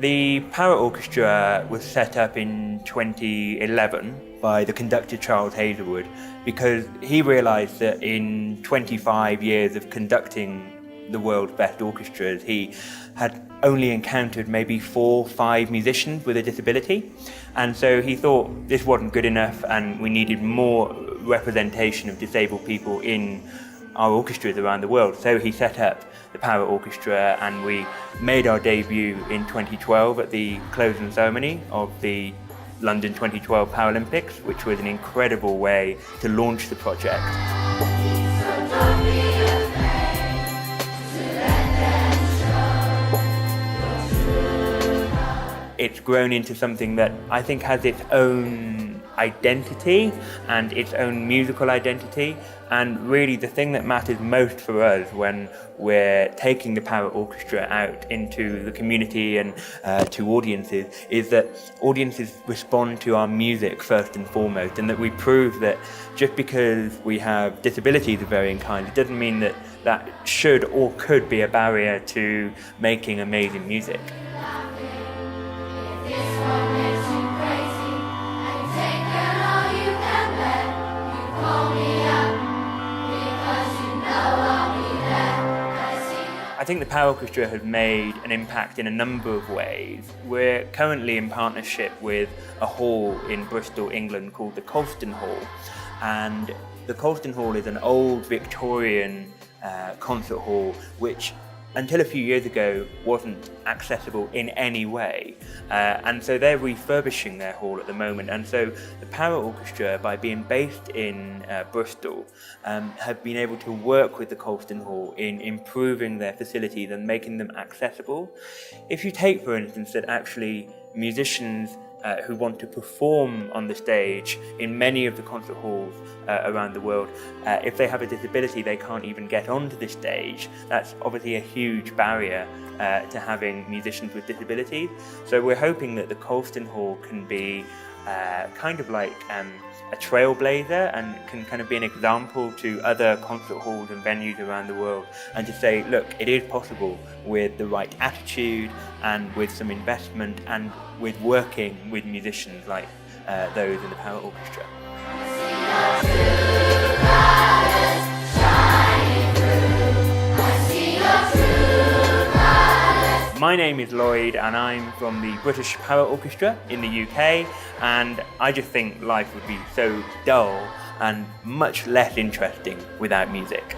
The Paraorchestra was set up in 2011 by the conductor Charles Hazelwood because he realised that in 25 years of conducting the world's best orchestras, he had only encountered maybe 4 or 5 musicians with a disability. And so he thought this wasn't good enough and we needed more representation of disabled people in our orchestras around the world. So he set up the Paraorchestra and we made our debut in 2012 at the closing ceremony of the London 2012 Paralympics, which was an incredible way to launch the project. It's grown into something that I think has its own identity and its own musical identity, and really the thing that matters most for us when we're taking the Paraorchestra out into the community and to audiences is that audiences respond to our music first and foremost, and that we prove that just because we have disabilities of varying kinds, it doesn't mean that that should or could be a barrier to making amazing music. I think the Paraorchestra has made an impact in a number of ways. We're currently in partnership with a hall in Bristol, England called the Colston Hall. And the Colston Hall is an old Victorian concert hall which until a few years ago wasn't accessible in any way. And so they're refurbishing their hall at the moment. And so the Paraorchestra, by being based in Bristol, have been able to work with the Colston Hall in improving their facilities and making them accessible. If you take, for instance, that actually musicians who want to perform on the stage in many of the concert halls around the world, if they have a disability, they can't even get onto the stage. That's obviously a huge barrier to having musicians with disabilities. So we're hoping that the Colston Hall can be kind of like a trailblazer and can kind of be an example to other concert halls and venues around the world, and to say, look, it is possible with the right attitude and with some investment and with working with musicians like those in the Paraorchestra. My name is Lloyd and I'm from the British Paraorchestra in the UK, and I just think life would be so dull and much less interesting without music.